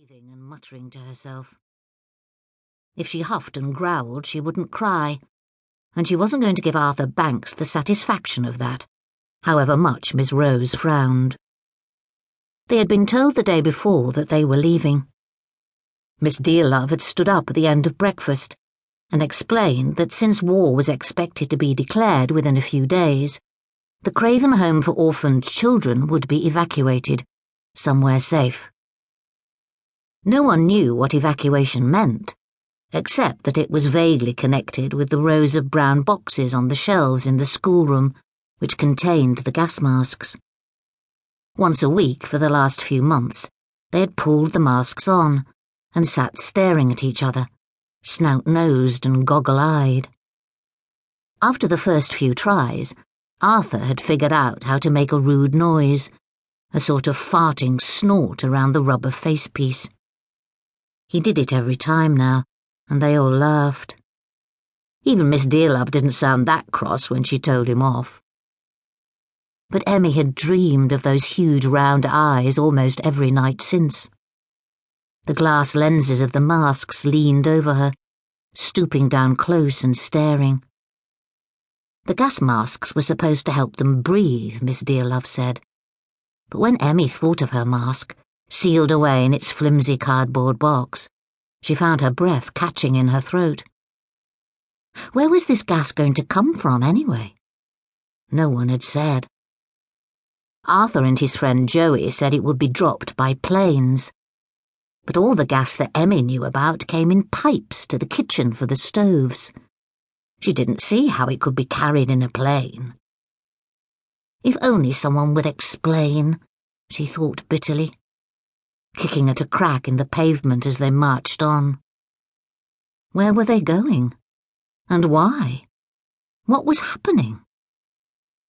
breathing and muttering to herself. If she huffed and growled, she wouldn't cry, and she wasn't going to give Arthur Banks the satisfaction of that, however much Miss Rose frowned. They had been told the day before that they were leaving. Miss Dearlove had stood up at the end of breakfast and explained that since war was expected to be declared within a few days, the Craven Home for Orphaned Children would be evacuated, somewhere safe. No one knew what evacuation meant, except that it was vaguely connected with the rows of brown boxes on the shelves in the schoolroom, which contained the gas masks. Once a week for the last few months, they had pulled the masks on and sat staring at each other, snout-nosed and goggle-eyed. After the first few tries, Arthur had figured out how to make a rude noise, a sort of farting snort around the rubber facepiece. He did it every time now, and they all laughed. Even Miss Dearlove didn't sound that cross when she told him off. But Emmie had dreamed of those huge round eyes almost every night since. The glass lenses of the masks leaned over her, stooping down close and staring. The gas masks were supposed to help them breathe, Miss Dearlove said. But when Emmie thought of her mask, sealed away in its flimsy cardboard box, she found her breath catching in her throat. Where was this gas going to come from, anyway? No one had said. Arthur and his friend Joey said it would be dropped by planes. But all the gas that Emmie knew about came in pipes to the kitchen for the stoves. She didn't see how it could be carried in a plane. If only someone would explain, she thought bitterly, kicking at a crack in the pavement as they marched on. Where were they going? And why? What was happening?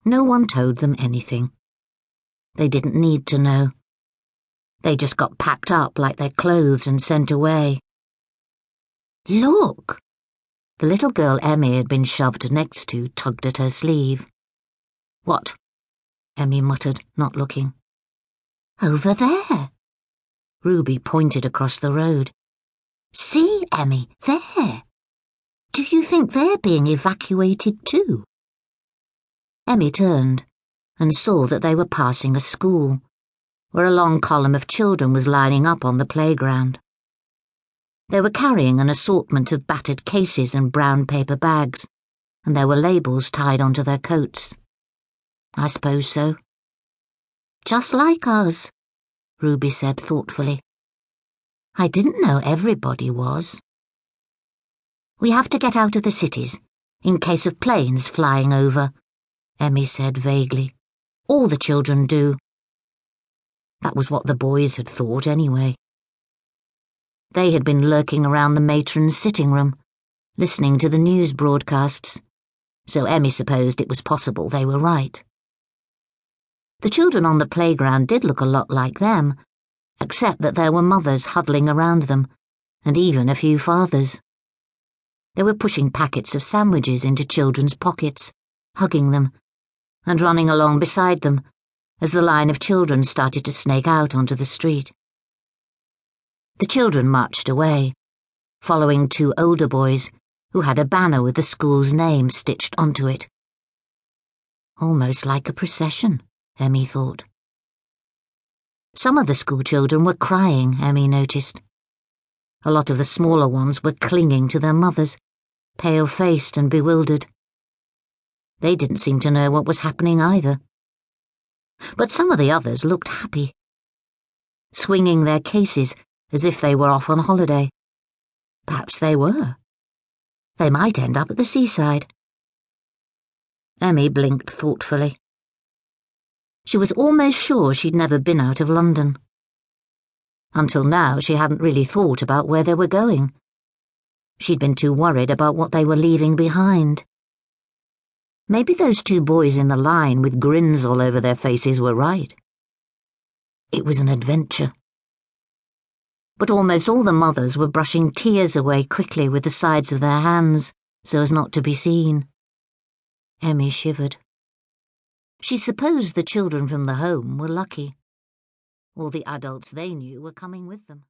No one told them anything. They didn't need to know. They just got packed up like their clothes and sent away. Look! The little girl Emmie had been shoved next to tugged at her sleeve. What? Emmie muttered, not looking. Over there. Ruby pointed across the road. See, Emmie, there. Do you think they're being evacuated too? Emmie turned and saw that they were passing a school, where a long column of children was lining up on the playground. They were carrying an assortment of battered cases and brown paper bags, and there were labels tied onto their coats. I suppose so. Just like us, Ruby said thoughtfully. I didn't know everybody was. We have to get out of the cities, in case of planes flying over, Emmie said vaguely. All the children do. That was what the boys had thought anyway. They had been lurking around the matron's sitting room, listening to the news broadcasts, so Emmie supposed it was possible they were right. The children on the playground did look a lot like them, except that there were mothers huddling around them, and even a few fathers. They were pushing packets of sandwiches into children's pockets, hugging them, and running along beside them as the line of children started to snake out onto the street. The children marched away, following two older boys who had a banner with the school's name stitched onto it. Almost like a procession, Emmie thought. Some of the schoolchildren were crying, Emmie noticed. A lot of the smaller ones were clinging to their mothers, pale-faced and bewildered. They didn't seem to know what was happening either. But some of the others looked happy, swinging their cases as if they were off on holiday. Perhaps they were. They might end up at the seaside. Emmie blinked thoughtfully. She was almost sure she'd never been out of London. Until now, she hadn't really thought about where they were going. She'd been too worried about what they were leaving behind. Maybe those two boys in the line with grins all over their faces were right. It was an adventure. But almost all the mothers were brushing tears away quickly with the sides of their hands so as not to be seen. Emmie shivered. She supposed the children from the home were lucky. All the adults they knew were coming with them.